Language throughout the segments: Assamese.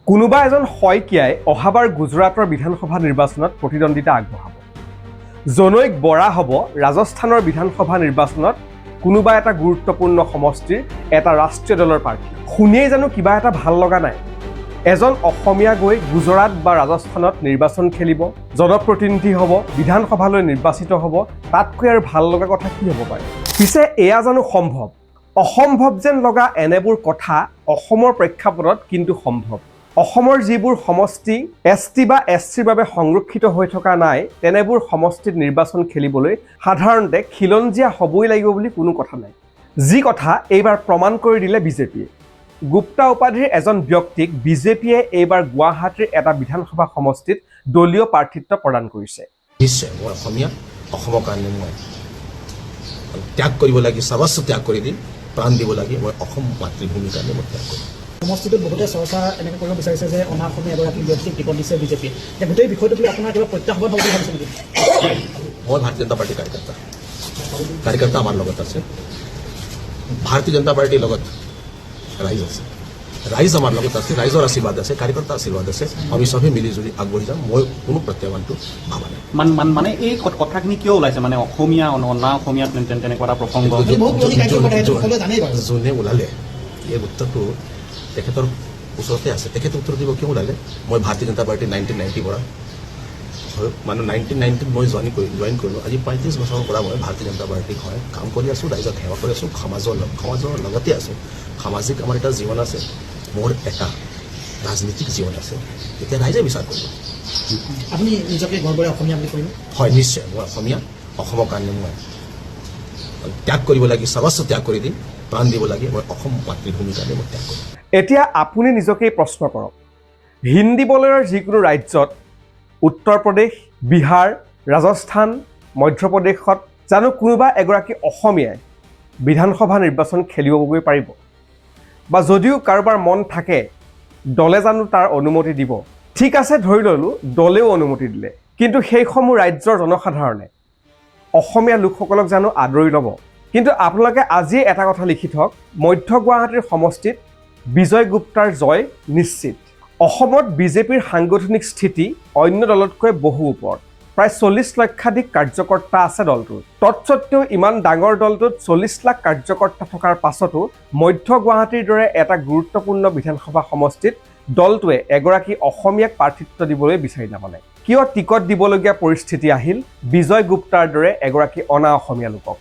কোনোবা এজন শইকীয়াই অহাবাৰ গুজৰাটৰ বিধানসভা নিৰ্বাচনত প্ৰতিদ্বন্দ্বিতা আগবঢ়াব। জনৈক বৰা হ'ব ৰাজস্থানৰ বিধানসভা নিৰ্বাচনত কোনোবা এটা গুৰুত্বপূৰ্ণ সমষ্টিৰ এটা ৰাষ্ট্ৰীয় দলৰ প্ৰাৰ্থী। শুনিয়েই জানো কিবা এটা ভাল লগা নাই? এজন অসমীয়া গৈ গুজৰাট বা ৰাজস্থানত নিৰ্বাচন খেলিব, জনপ্ৰতিনিধি হ'ব, বিধানসভালৈ নিৰ্বাচিত হ'ব, তাতকৈ আৰু ভাল লগা কথা কি হ'ব পাৰে? পিছে এয়া জানো সম্ভৱ? অসম্ভৱ যেন লগা এনেবোৰ কথা অসমৰ প্ৰেক্ষাপটত কিন্তু সম্ভৱ। অসমৰ যিবোৰ সমষ্টি ST বা SCৰ বাবে সংৰক্ষিত হৈ থকা নাই, তেনেবোৰ সমষ্টিত নিৰ্বাচন খেলিবলৈ সাধাৰণতে খিলঞ্জীয়া হ'বই লাগিব বুলি কোনো কথা নাই। যি কথা এইবাৰ প্ৰমাণ কৰি দিলে বিজেপিয়ে। গুপ্তা উপাধিৰ এজন ব্যক্তিক বিজেপিয়ে এইবাৰ গুৱাহাটীৰ এটা বিধানসভা সমষ্টিত দলীয় প্ৰাৰ্থিত্ব প্ৰদান কৰিছে। নিশ্চয় মই অসমীয়া, অসমৰ কাৰণে মই ত্যাগ কৰিব লাগে, সৰ্বস্ব ত্যাগ কৰি দিম, প্ৰাণ দিব লাগে। মই অসম মাতৃভূমিৰ কাৰণে মই ত্যাগ কৰিম। সমষ্টিটোত বহুতে চৰ্চা এনেকৈ কৰিব বিচাৰিছে যে অনা অসমীয়া এগৰাকী ব্যক্তিক টিকট দিছে বিজেপিয়ে। এতিয়া গোটেই বিষয়টো আপোনাৰ কিবা প্ৰত্যাহ্বান হ'ব বুলি ভাবিছে নেকি? মই ভাৰতীয় জনতা পাৰ্টীৰ কাৰ্যকৰ্তা আমাৰ লগত আছে। ভাৰতীয় জনতা পাৰ্টীৰ লগত ৰাইজ আছে, ৰাইজ আমাৰ লগত আছে, ৰাইজৰ আশীৰ্বাদ আছে, কাৰ্যকৰ্তাৰ আশীৰ্বাদ আছে। আমি চবেই মিলিজুলি আগবাঢ়ি যাম। মই কোনো প্ৰত্যাহ্বানটো ভাবা নাই। মানে এই কথাখিনি কিয় ওলাইছে? মানে অসমীয়া অনা অসমীয়া তেনেকুৱা এটা প্ৰসংগ যোনে ওলালে এই উত্তৰটো তেখেতৰ ওচৰতে আছে। তেখেতে উত্তৰ দিব কিয় ওলালে? মই ভাৰতীয় জনতা পাৰ্টি 1990 পৰা মানে 1990 মই জইন কৰিলোঁ। আজি 35 বছৰৰ পৰা মই ভাৰতীয় জনতা পাৰ্টিক হয় কাম কৰি আছোঁ, ৰাইজক সেৱা কৰি আছোঁ, সমাজৰ লগতে আছোঁ। সামাজিক আমাৰ এটা জীৱন আছে, মোৰ এটা ৰাজনীতিক জীৱন আছে। এতিয়া ৰাইজে বিচাৰ কৰিব। আপুনি নিজকে গৰ্বৰে অসমীয়া বুলি কৰিব? হয়, নিশ্চয় মই অসমীয়া, অসমৰ কাৰণে মই ত্যাগ কৰিব লাগে, সৰ্বস্ব ত্যাগ কৰি দিম, প্ৰাণ দিব লাগে। মই অসম মাতৃভূমিৰ কাৰণে মই ত্যাগ কৰিম। এতিয়া আপুনি নিজকেই প্ৰশ্ন কৰক, হিন্দী বলয়ৰ যিকোনো ৰাজ্যত, উত্তৰ প্ৰদেশ, বিহাৰ, ৰাজস্থান, মধ্যপ্ৰদেশত জানো কোনোবা এগৰাকী অসমীয়াই বিধানসভা নিৰ্বাচন খেলিবগৈ পাৰিব? বা যদিও কাৰোবাৰ মন থাকে, দলে জানো তাৰ অনুমতি দিব? ঠিক আছে, ধৰি ল'লোঁ দলেও অনুমতি দিলে, কিন্তু সেইসমূহ ৰাজ্যৰ জনসাধাৰণে অসমীয়া লোকসকলক জানো আদৰি ল'ব? কিন্তু আপোনালোকে আজিয়ে এটা কথা লিখি থওক, মধ্য গুৱাহাটীৰ সমষ্টিত বিজয় গুপ্তাৰ জয় নিশ্চিত। অসমত বিজেপিৰ সাংগঠনিক স্থিতি অন্য দলতকৈ বহু ওপৰত। প্ৰায় 40 লক্ষাধিক কাৰ্যকৰ্তা আছে দলটোৰ। তৎসত্বেও ইমান ডাঙৰ দলটোত 40 লাখ কাৰ্যকৰ্তা থকাৰ পাছতো মধ্য গুৱাহাটীৰ দৰে এটা গুৰুত্বপূৰ্ণ বিধানসভা সমষ্টিত দলটোৱে এগৰাকী অসমীয়াক প্ৰাৰ্থিত্ব দিবলৈ বিচাৰি নাপালে। কিয় টিকট দিবলগীয়া পৰিস্থিতি আহিল বিজয় গুপ্তাৰ দৰে এগৰাকী অনা অসমীয়া লোকক?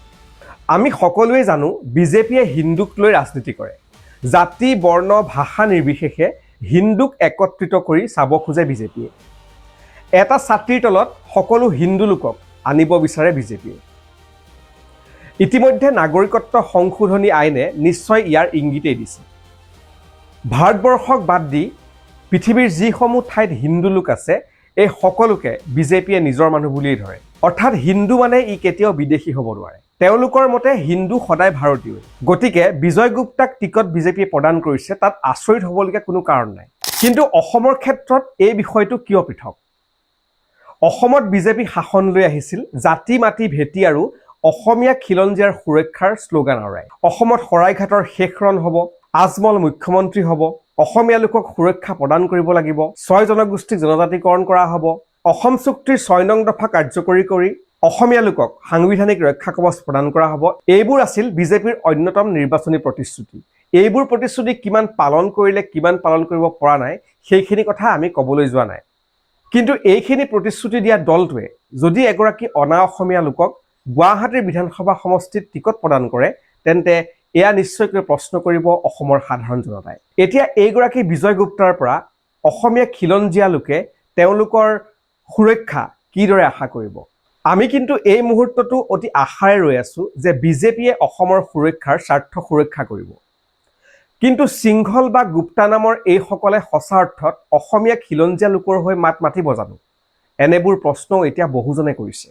আমি সকলোৱে জানো বিজেপিয়ে হিন্দুক লৈ ৰাজনীতি কৰে। জাতি, বৰ্ণ, ভাষা নিৰ্বিশেষে হিন্দুক একত্ৰিত কৰি চাব খোজে বিজেপিয়ে। এটা ছাতিৰ তলত সকলো হিন্দু লোকক আনিব বিচাৰে বিজেপিয়ে। ইতিমধ্যে নাগৰিকত্ব সংশোধনী আইনে নিশ্চয় ইয়াৰ ইংগিতেই দিছে। ভাৰতবৰ্ষক বাদ দি পৃথিৱীৰ যিসমূহ ঠাইত হিন্দু লোক আছে, এই সকলোকে বিজেপিয়ে নিজৰ মানুহ বুলিয়েই ধৰে। অৰ্থাৎ হিন্দু মানে ই কেতিয়াও বিদেশী হ'ব নোৱাৰে। তেওঁলোকৰ মতে হিন্দু সদায় ভাৰতীয়। গতিকে বিজয় গুপ্তাক টিকট বিজেপিয়ে প্ৰদান কৰিছে, তাত আচৰিত হ'বলগীয়া কোনো কাৰণ নাই। কিন্তু অসমৰ ক্ষেত্ৰত এই বিষয়টো কিয় পৃথক? অসমত বিজেপি শাসন লৈ আহিছিল জাতি মাটি ভেটি আৰু অসমীয়া খিলঞ্জীয়াৰ সুৰক্ষাৰ শ্লোগান আওৰাই। অসমত শৰাইঘাটৰ শেষ ৰণ হ'ব, আজমল মুখ্যমন্ত্ৰী হ'ব, অসমীয়া লোকক সুৰক্ষা প্ৰদান কৰিব লাগিব, 6 জনগোষ্ঠীক জনজাতিকৰণ কৰা হ'ব, অসম চুক্তিৰ 6 নং দফা কাৰ্যকৰী কৰি অসমীয়া লোকক সাংবিধানিক ৰক্ষা কৱচ প্ৰদান কৰা হ'ব। এইবোৰ আছিল বিজেপিৰ অন্যতম নিৰ্বাচনী প্ৰতিশ্ৰুতি। এইবোৰ প্ৰতিশ্ৰুতি কিমান পালন কৰিলে, কিমান পালন কৰিব পৰা নাই, সেইখিনি কথা আমি ক'বলৈ যোৱা নাই। কিন্তু এইখিনি প্ৰতিশ্ৰুতি দিয়া দলটোৱে যদি এগৰাকী অনা অসমীয়া লোকক গুৱাহাটীৰ বিধানসভা সমষ্টিত টিকট প্ৰদান কৰে, তেন্তে এয়া নিশ্চয়কৈ প্ৰশ্ন কৰিব অসমৰ সাধাৰণ জনতাই। এতিয়া এইগৰাকী বিজয় গুপ্তাৰ পৰা অসমীয়া খিলঞ্জীয়া লোকে তেওঁলোকৰ সুৰক্ষা কিদৰে আশা কৰিব? আমি কিন্তু এই মুহূৰ্তটো অতি আশাৰে ৰৈ আছোঁ যে বিজেপিয়ে অসমৰ সুৰক্ষাৰ স্বাৰ্থ সুৰক্ষা কৰিব। কিন্তু সিংহল বা গুপ্তা নামৰ এইসকলে সঁচা অৰ্থত অসমীয়া খিলঞ্জীয়া লোকৰ হৈ মাত মাতিব জানো? এনেবোৰ প্ৰশ্নও এতিয়া বহুজনে কৰিছে।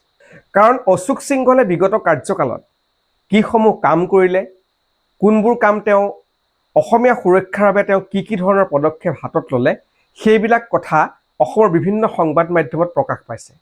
কাৰণ অশোক সিংহলে বিগত কাৰ্যকালত কিসমূহ কাম কৰিলে, কোনবোৰ কাম তেওঁ অসমীয়া সুৰক্ষাৰ বাবে তেওঁ কি ধৰণৰ পদক্ষেপ হাতত ল'লে, সেইবিলাক কথা অসমৰ বিভিন্ন সংবাদ মাধ্যমত প্ৰকাশ পাইছে।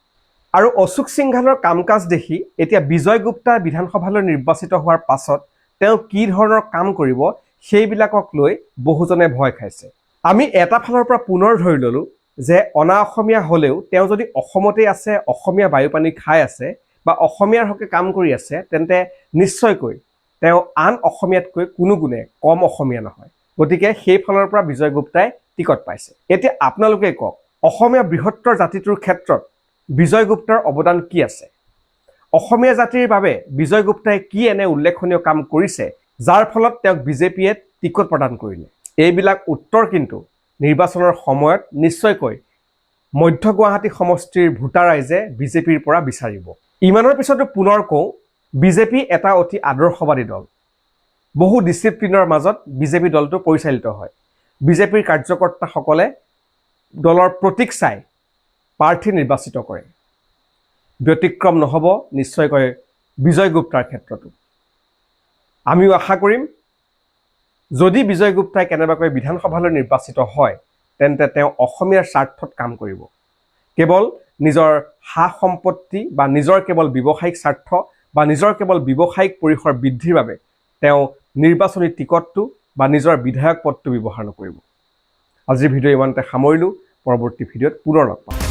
আৰু অশোক সিংহলৰ কাম কাজ দেখি এতিয়া বিজয় গুপ্তা বিধানসভালৈ নিৰ্বাচিত হোৱাৰ পাছত তেওঁ কি ধৰণৰ কাম কৰিব, সেইবিলাকক লৈ বহুজনে ভয় খাইছে। আমি এটা ফালৰ পৰা পুনৰ ধৰি ল'লোঁ যে অনা অসমীয়া হ'লেও তেওঁ যদি অসমতেই আছে, অসমীয়া বায়ু পানী খাই আছে বা অসমীয়াৰ হকে কাম কৰি আছে, তেন্তে নিশ্চয়কৈ তেওঁ আন অসমীয়াতকৈ কোনো গুণে কম অসমীয়া নহয়। গতিকে সেই ফালৰ পৰা বিজয় গুপ্তাই টিকট পাইছে। এতিয়া আপোনালোকে কওক, অসমীয়া বৃহত্তৰ জাতিটোৰ ক্ষেত্ৰত বিজয় গুপ্তাৰ অৱদান কি আছে? অসমীয়া জাতিৰ বাবে বিজয় গুপ্তাই কি এনে উল্লেখনীয় কাম কৰিছে যাৰ ফলত তেওঁক বিজেপিয়ে টিকট প্ৰদান কৰিলে? এইবিলাক উত্তৰ কিন্তু নিৰ্বাচনৰ সময়ত নিশ্চয়কৈ মধ্য গুৱাহাটী সমষ্টিৰ ভোটাৰ ৰাইজে বিজেপিৰ পৰা বিচাৰিব। ইমানৰ পিছতো পুনৰ কওঁ, বিজেপি এটা অতি আদৰ্শবাদী দল। বহু ডিচিপ্লিনৰ মাজত বিজেপি দলটো পৰিচালিত হয়। বিজেপিৰ কাৰ্যকৰ্তাসকলে দলৰ প্ৰতীক চাই প্ৰাৰ্থী নিৰ্বাচিত কৰে। ব্যতিক্ৰম নহ'ব নিশ্চয়কৈ বিজয় গুপ্তাৰ ক্ষেত্ৰতো। আমিও আশা কৰিম, যদি বিজয় গুপ্তাই কেনেবাকৈ বিধানসভালৈ নিৰ্বাচিত হয়, তেন্তে তেওঁ অসমীয়াৰ স্বাৰ্থত কাম কৰিব। কেৱল নিজৰ সা সম্পত্তি বা নিজৰ কেৱল ব্যৱসায়িক স্বাৰ্থ বা নিজৰ কেৱল ব্যৱসায়িক পৰিসৰ বৃদ্ধিৰ বাবে তেওঁ নিৰ্বাচনী টিকটটো বা নিজৰ বিধায়ক পদটো ব্যৱহাৰ নকৰিব। আজিৰ ভিডিঅ' ইমানতে সামৰিলোঁ। পৰৱৰ্তী ভিডিঅ'ত পুনৰ লগ পাম।